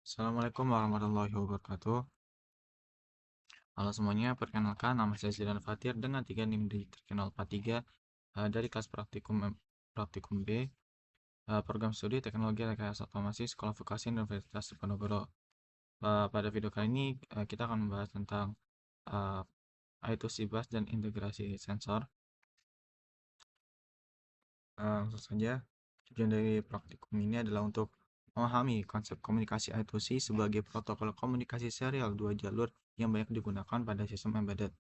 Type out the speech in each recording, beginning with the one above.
Assalamualaikum warahmatullahi wabarakatuh. Halo semuanya, perkenalkan nama saya Zidan Fatir dengan 3 NIM di Terkenal 43 dari kelas praktikum B, program studi Teknologi Rekayasa Otomasi Sekolah Vokasi Universitas Diponegoro. Pada video kali ini kita akan membahas tentang uh, I2C bus dan integrasi sensor. Langsung saja, tujuan dari praktikum ini adalah untuk memahami konsep komunikasi I2C sebagai protokol komunikasi serial dua jalur yang banyak digunakan pada sistem embedded.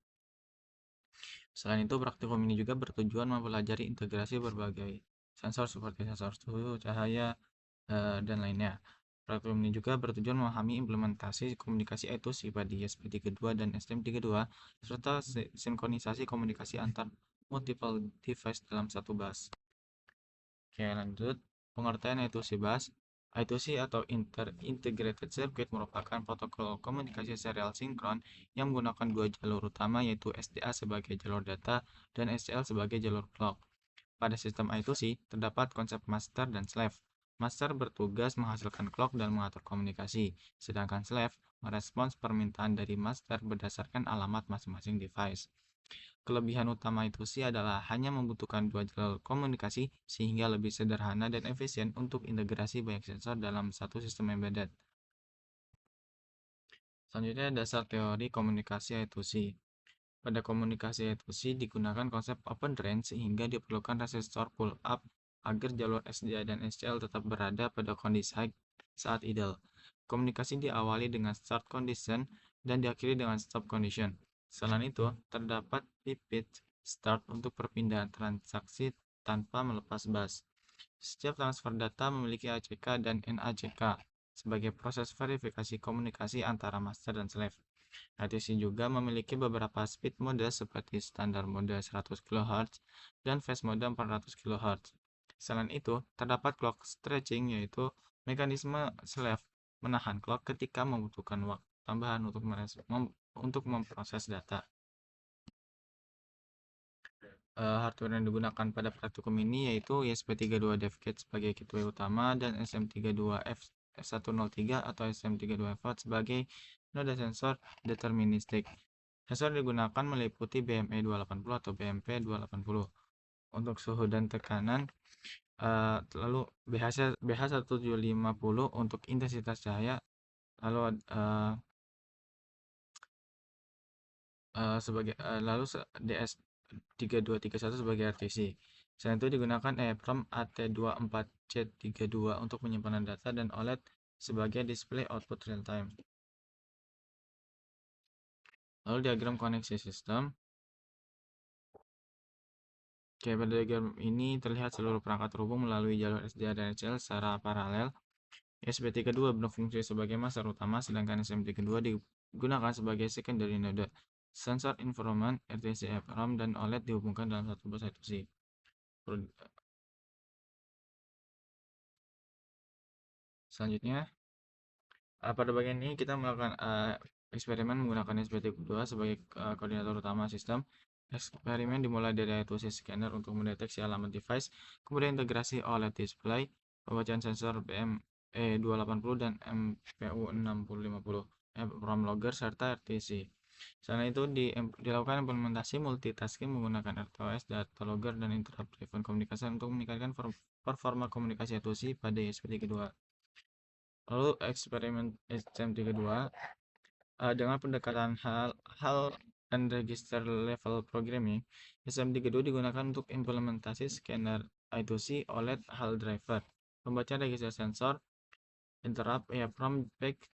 Selain itu, praktikum ini juga bertujuan mempelajari integrasi berbagai sensor seperti sensor suhu, cahaya, dan lainnya. Praktikum ini juga bertujuan memahami implementasi komunikasi I2C pada ESP32 dan STM32, serta sinkronisasi komunikasi antar multiple device dalam satu bus. Oke, lanjut. Pengertian I2C bus. I2C atau Integrated Circuit merupakan protokol komunikasi serial sinkron yang menggunakan dua jalur utama, yaitu SDA sebagai jalur data dan SCL sebagai jalur clock. Pada sistem I2C, terdapat konsep master dan slave. Master bertugas menghasilkan clock dan mengatur komunikasi, sedangkan slave merespons permintaan dari master berdasarkan alamat masing-masing device. Kelebihan utama I2C adalah hanya membutuhkan dua jalur komunikasi sehingga lebih sederhana dan efisien untuk integrasi banyak sensor dalam satu sistem embedded. Selanjutnya, dasar teori komunikasi I2C. Pada komunikasi I2C digunakan konsep open range sehingga diperlukan resistor pull up agar jalur SDA dan SCL tetap berada pada kondisi high saat idle. Komunikasi diawali dengan start condition dan diakhiri dengan stop condition. Selain itu, terdapat repeat start untuk perpindahan transaksi tanpa melepas bus. Setiap transfer data memiliki ACK dan NACK sebagai proses verifikasi komunikasi antara master dan slave. I2C juga memiliki beberapa speed mode seperti standar mode 100 kHz dan phase mode 400 kHz. Selain itu, terdapat clock stretching, yaitu mekanisme slave menahan clock ketika membutuhkan waktu tambahan untuk memproses data. Hardware yang digunakan pada praktikum ini yaitu ESP32 DevKit sebagai gateway utama dan SM32F103 atau SM32F sebagai node sensor deterministik. Sensor digunakan meliputi BME 280 atau BMP 280 untuk suhu dan tekanan, lalu BH1750 untuk intensitas cahaya, lalu DS3231 sebagai RTC. Selain itu digunakan EEPROM AT24C32 untuk penyimpanan data dan OLED sebagai display output real time. Lalu diagram koneksi sistem. Oke, pada diagram ini terlihat seluruh perangkat terhubung melalui jalur SDA dan SCL secara paralel. ESP32 berfungsi sebagai master utama, sedangkan SM32 digunakan sebagai secondary node. Sensor informant, RTC, EEPROM, dan OLED dihubungkan dalam satu bus I2C. Selanjutnya, pada bagian ini kita melakukan eksperimen menggunakan SP32 sebagai koordinator utama sistem. Eksperimen dimulai dari I2C scanner untuk mendeteksi alamat device, kemudian integrasi OLED display, pembacaan sensor BME280 dan MPU6050, ROM logger, serta RTC. Selain itu, dilakukan implementasi multitasking menggunakan RTOS, data logger, dan interrupt driven communication untuk meningkatkan performa komunikasi I2C pada ESP32. Lalu eksperimen STM32 dengan pendekatan hal dan register level programming, STM32 digunakan untuk implementasi scanner I2C, OLED, HAL driver, pembacaan register sensor, interrupt, EEPROM, back,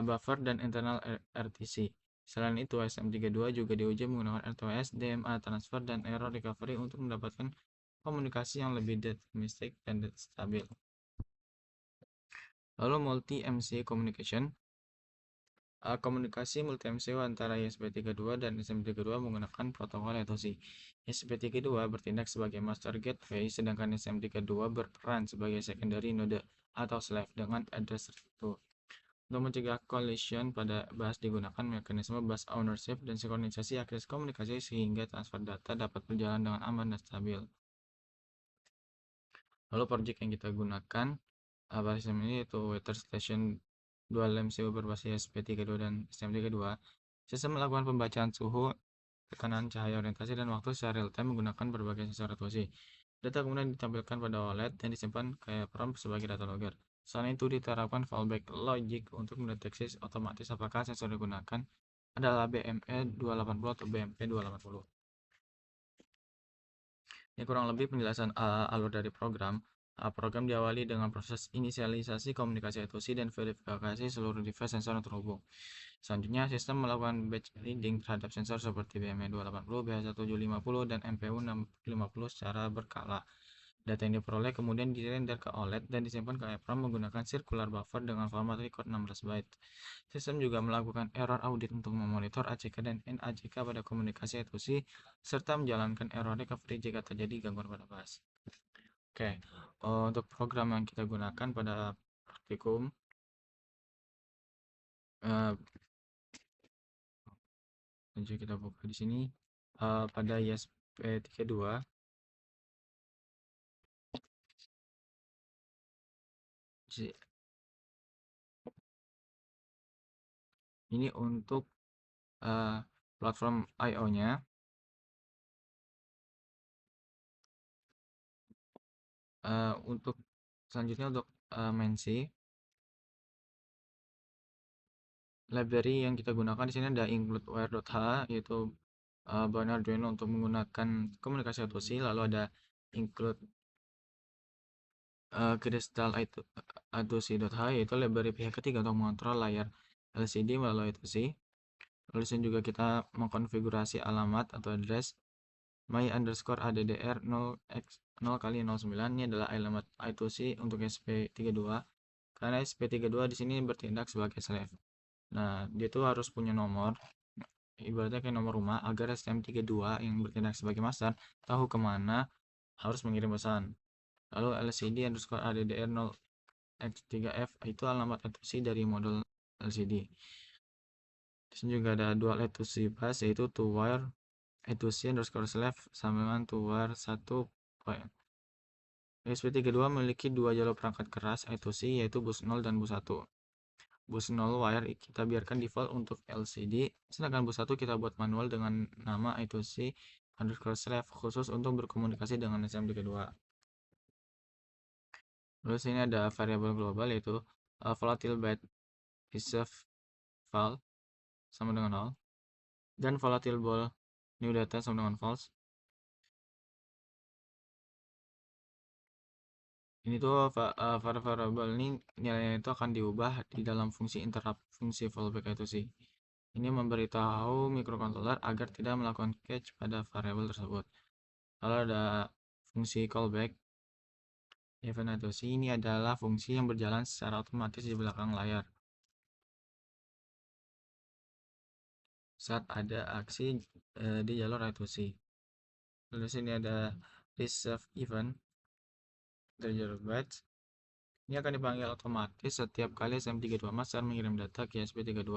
buffer, dan internal RTC. Selain itu, STM32 juga diuji menggunakan RTOS, DMA transfer, dan error recovery untuk mendapatkan komunikasi yang lebih deterministic dan stabil. Lalu multi MCU communication. Komunikasi multi MCU antara ESP32 dan SM32 menggunakan protokol I2C. ESP32 bertindak sebagai master gateway, sedangkan SM32 berperan sebagai secondary node atau slave dengan address tertentu. Untuk mencegah collision pada bus digunakan mekanisme bus ownership dan sinkronisasi akses komunikasi sehingga transfer data dapat berjalan dengan aman dan stabil. Lalu project yang kita gunakan pada sistem ini yaitu weather station dual MCU berbasis SP32 dan STM32, sistem melakukan pembacaan suhu, tekanan, cahaya, orientasi, dan waktu secara real time menggunakan berbagai sensor resolusi. Data kemudian ditampilkan pada OLED dan disimpan ke EEPROM sebagai data logger. Selain itu diterapkan fallback logic untuk mendeteksi otomatis apakah sensor yang digunakan adalah BME280 atau BMP280. Ini kurang lebih penjelasan alur dari program. Program diawali dengan proses inisialisasi komunikasi I2C dan verifikasi seluruh device sensor yang terhubung. Selanjutnya, sistem melakukan batch reading terhadap sensor seperti BME280, BH1750, dan MPU650 secara berkala. Data yang diperoleh kemudian dirender ke OLED dan disimpan ke EEPROM menggunakan circular buffer dengan format record 16 byte. Sistem juga melakukan error audit untuk memonitor ACK dan NACK pada komunikasi I2C serta menjalankan error recovery jika terjadi gangguan pada bus. Oke, untuk program yang kita gunakan pada praktikum, uh, kita buka di sini pada ISP32. Ini untuk platform I/O-nya. Untuk selanjutnya untuk Mensi library yang kita gunakan di sini ada include wire.h, yaitu bahan Arduino untuk menggunakan komunikasi I2C, lalu ada include crystal I2C.h, yaitu library pihak ketiga untuk mengontrol layar LCD melalui I2C. Lalu di sini juga kita mengkonfigurasi alamat atau address my_addr 0x0 kali 09. Ini adalah alamat I2C untuk SP32, karena SP32 di sini bertindak sebagai slave. Nah, dia tuh harus punya nomor, ibaratnya kayak nomor rumah, agar STM32 yang bertindak sebagai master tahu kemana harus mengirim pesan. Lalu LCD underscore ADDR 0x3F itu alamat I2C dari modul LCD. Di sini juga ada dual I2C bus, yaitu to wire I2C underscore slave sama dengan to wire 1 point. SP32 memiliki dua jalur perangkat keras I2C, yaitu bus 0 dan bus 1. Bus 0 wire kita biarkan default untuk LCD, sedangkan bus 1 kita buat manual dengan nama I2C underscore slave khusus untuk berkomunikasi dengan STM32. Lalu sini ada variabel global, yaitu volatile byte reserve file sama dengan 0, dan volatile ball new data sama dengan false. Ini tuh variabel ini nilainya itu akan diubah di dalam fungsi interrupt, fungsi fallback itu sih. Ini memberitahu microcontroller agar tidak melakukan catch pada variabel tersebut. Lalu ada fungsi callback event itu sih, ini adalah fungsi yang berjalan secara otomatis di belakang layar saat ada aksi di jalur I2C. Lalu sini ada reserve event dari jalur batch. Ini akan dipanggil otomatis setiap kali STM32 master mengirim data ke SP32.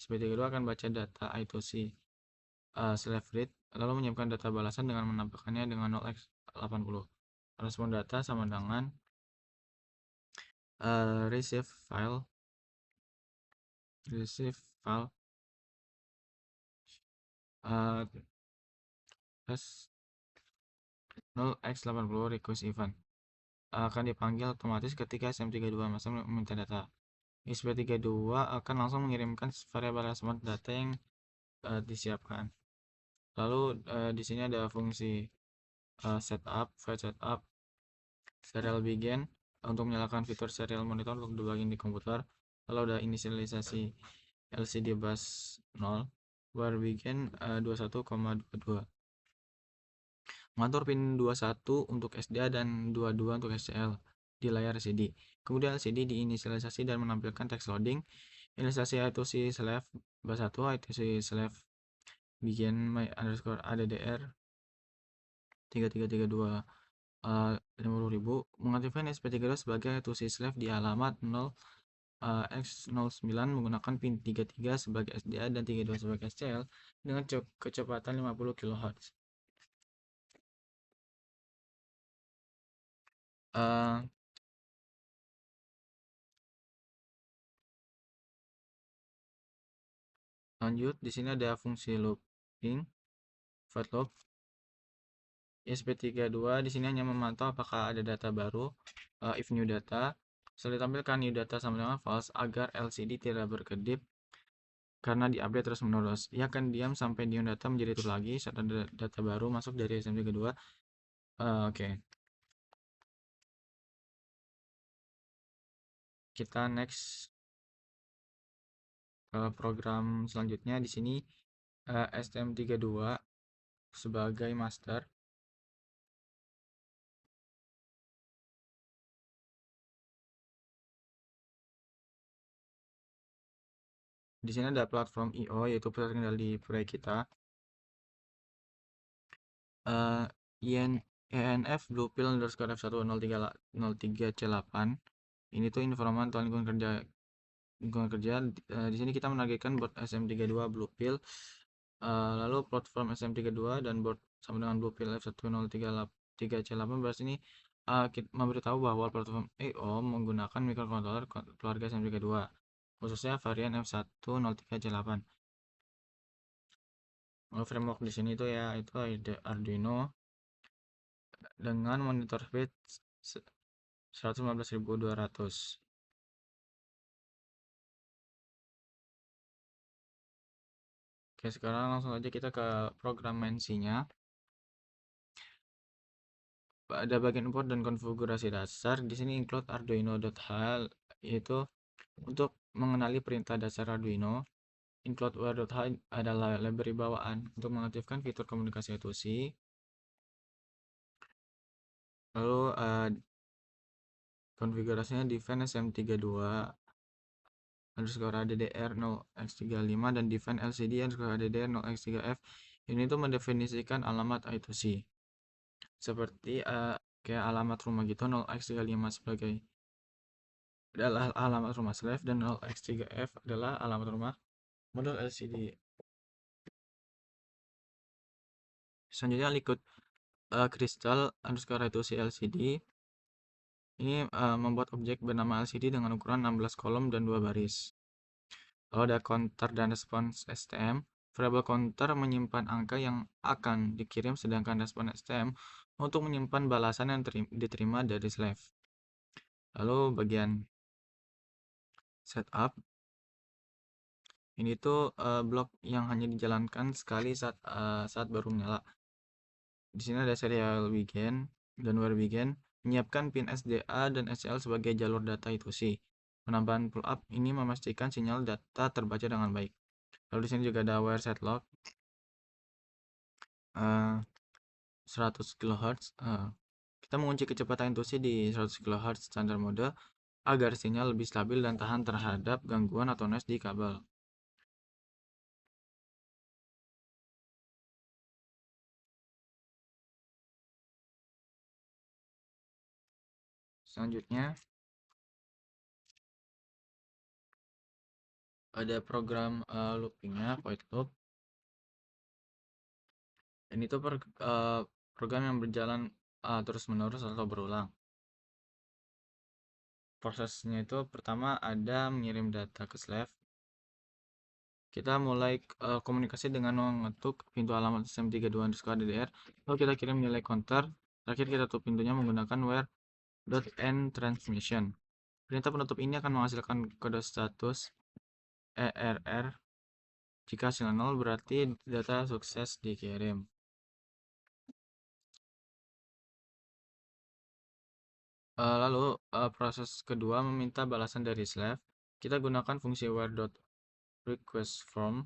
SP32 akan baca data I2C slave read, lalu menyiapkan data balasan dengan menampilkannya dengan 0x80. Respon data sama dengan receive file uh, 0x80 request event akan dipanggil otomatis ketika SM32 masih meminta data. SP32 akan langsung mengirimkan variabel respon data yang disiapkan. Lalu di sini ada fungsi setup, file setup, serial begin untuk menyalakan fitur serial monitor untuk debugging di komputer. Lalu ada inisialisasi LCD bus 0, where begin 21,22. Mengatur pin 21 untuk SDA dan 22 untuk SCL di layar LCD. Kemudian LCD diinisialisasi dan menampilkan text loading. Inisialisasi I2C slave bus 1, I2C slave begin my underscore ADDR 3332 50.000, mengaktifkan SP32 sebagai I2C slave di alamat 0x09 menggunakan pin 33 sebagai SDA dan 32 sebagai SCL dengan kecepatan 50 kHz. Lanjut, di sini ada fungsi looping, void loop. ESP32 di sini hanya memantau apakah ada data baru, if new data. Setelah ditampilkan new data sama dengan false agar LCD tidak berkedip karena diupdate terus menerus. Ia akan diam sampai new data menjadi true lagi saat ada data baru masuk dari SMT32. Oke. Kita next ke program selanjutnya. Di sini STM32 sebagai master. Di sini ada platform IO yaitu pusat kendali proyek kita. ENF Bluepill underscore F103C8 ini tuh informan tentang lingkungan kerja. Di sini kita menargetkan board SM32 Bluepill, lalu platform SM32 dan board sama dengan Bluepill F103C8 berarti ini kita memberitahu bahwa platform EO menggunakan microcontroller keluarga SM32 khususnya varian F103C8. Framework di sini tuh ya itu ada Arduino dengan monitor speed 115.200. Oke, sekarang langsung aja kita ke program mensinya. Ada bagian import dan konfigurasi dasar. Di sini include arduino.h yaitu untuk mengenali perintah dasar Arduino. Include where.h adalah library bawaan untuk mengaktifkan fitur komunikasi I2C. Lalu konfigurasinya define SM32 underscore ADDR 0x35 dan define LCD underscore ADDR 0x3F. Ini tuh mendefinisikan alamat I2C. Seperti kayak alamat rumah gitu, 0x35 sebagai adalah alamat rumah slave dan 0x3F adalah alamat rumah modul LCD. Selanjutnya liquid crystal underscore I2C LCD ini membuat objek bernama LCD dengan ukuran 16 kolom dan 2 baris. Lalu ada counter dan response STM. Variable counter menyimpan angka yang akan dikirim, sedangkan respon STM untuk menyimpan balasan yang diterima dari slave. Lalu bagian setup ini tuh blok yang hanya dijalankan sekali saat baru menyala. Di sini ada serial begin dan where begin, menyiapkan pin SDA dan SCL sebagai jalur data I2C. Penambahan pull up ini memastikan sinyal data terbaca dengan baik. Lalu di sini juga ada where set lock 100 kHz. Kita mengunci kecepatan I2C di 100 kHz standar mode agar sinyal lebih stabil dan tahan terhadap gangguan atau noise di kabel. Selanjutnya ada program loopingnya, void loop. Ini tuh program yang berjalan terus menerus atau berulang. Prosesnya itu pertama ada mengirim data ke slave. Kita mulai komunikasi dengan mengetuk pintu alamat SM32 underscore DDR. Lalu kita kirim nilai counter. Terakhir kita tutup pintunya menggunakan where.end transmission. Perintah penutup ini akan menghasilkan kode status ERR. Jika hasilnya 0 berarti data sukses dikirim. Lalu proses kedua meminta balasan dari slave. Kita gunakan fungsi where.requestFrom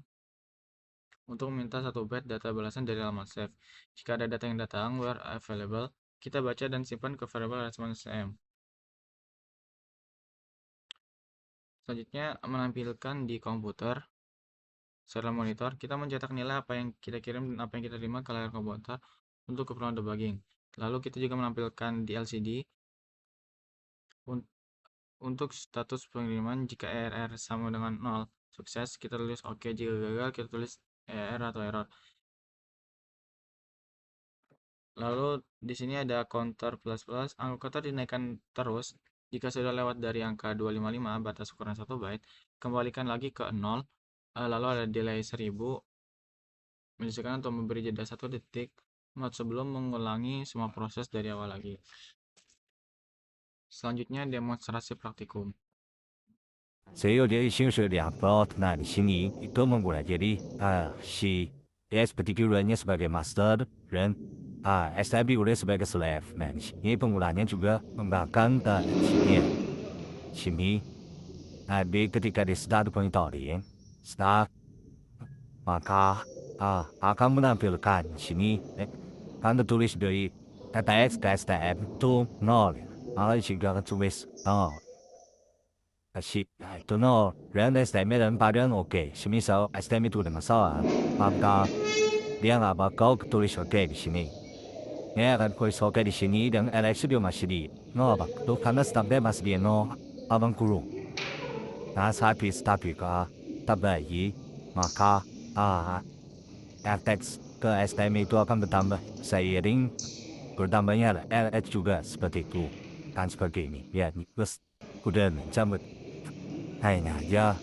untuk meminta 1 byte data balasan dari alamat slave. Jika ada data yang datang, where available, kita baca dan simpan ke variable response STM. Selanjutnya menampilkan di komputer serial monitor, kita mencetak nilai apa yang kita kirim dan apa yang kita terima ke layar komputer untuk keperluan debugging. Lalu kita juga menampilkan di LCD untuk status pengiriman. Jika ERR sama dengan 0 sukses, kita tulis oke. Jika gagal, kita tulis ERR atau error. Lalu di sini ada counter plus plus, angka counter dinaikkan terus. Jika sudah lewat dari angka 255 batas ukuran 1 byte, kembalikan lagi ke 0 lalu ada delay 1000, menyesuaikan atau memberi jeda 1 detik sebelum mengulangi semua proses dari awal lagi. Selanjutnya demonstrasi praktikum. 谁有这形式两包那的心意，多么过来这里是 S particular nya sebagai master dan SIB udah sebagai slave man. Ini penggunaannya juga mengembangkan dan sini B ketika di start point tadi start maka akan menampilkan sini tanda tulis dari kata X ke STM itu 0 jika tulis 0 itu no人 STM 人把人 OK 什么时候 STM itu dengan salah maka dia nggak bakal tulis OK di sini ya akan tulis OK di sini dan LX dia masih di no tuh karena stopnya masih di no abang kurung nah tapi tabai maka FX ke STM itu akan bertambah seiring bertambahnya LX juga seperti itu kan seperti ini ya terus udah cabut hanya aja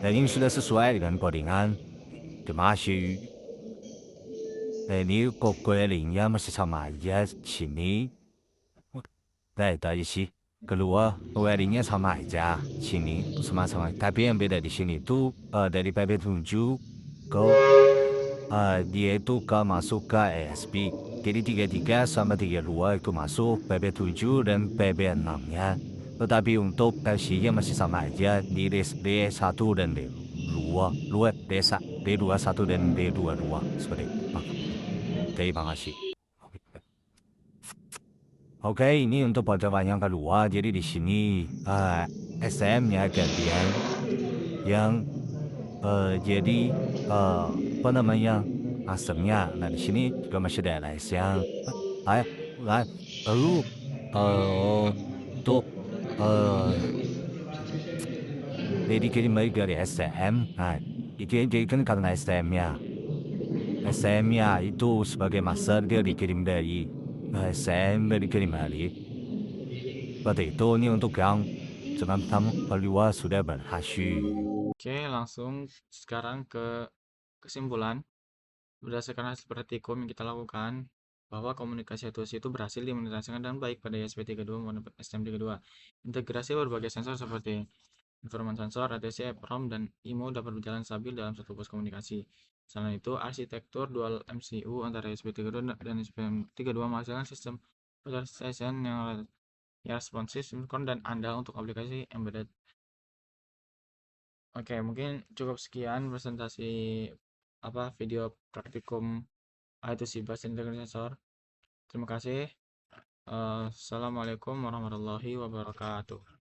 dan ini sudah sesuai dengan codingan masih ini kok kodingnya masih sama aja sini dari sih keluar codingnya sama aja sini sama-sama tapi yang beda di sini itu dari PP7 ke dia itu masuk ke ASP jadi 33 sama 32 itu masuk PP7 dan PP6 ya tetapi untuk versinya masih sama aja di D1 dan D2 D21 dan D22 seperti itu. Terima kasih. Oke, ini untuk percobaan yang kedua. Jadi di sini SM-nya gantian yang jadi apa namanya masternya. Nah di sini juga masih ada LS yang lalu untuk jadi kirim lagi dari STM. Nah, jadi kan karena STM-nya itu sebagai master dia dikirim dari STM dikirim lagi. Seperti itu ini untuk yang tamu kedua sudah berhasil. Oke, langsung sekarang ke kesimpulan. Berdasarkan hasil praktikum yang kita lakukan, bahwa komunikasi atusi itu berhasil diimplementasikan dengan baik pada ISP32 maupun STM32. Integrasi berbagai sensor seperti informasi sensor, ATC, PROM, dan IMO dapat berjalan stabil dalam satu bus komunikasi. Selain itu, arsitektur dual MCU antara ISP32 dan STM32 menghasilkan sistem virtualization yang responsif, sinkron, dan andal untuk aplikasi embedded. Oke, mungkin cukup sekian presentasi video praktikum I2C Bus Integration Sensor. Terima kasih. Assalamualaikum warahmatullahi wabarakatuh.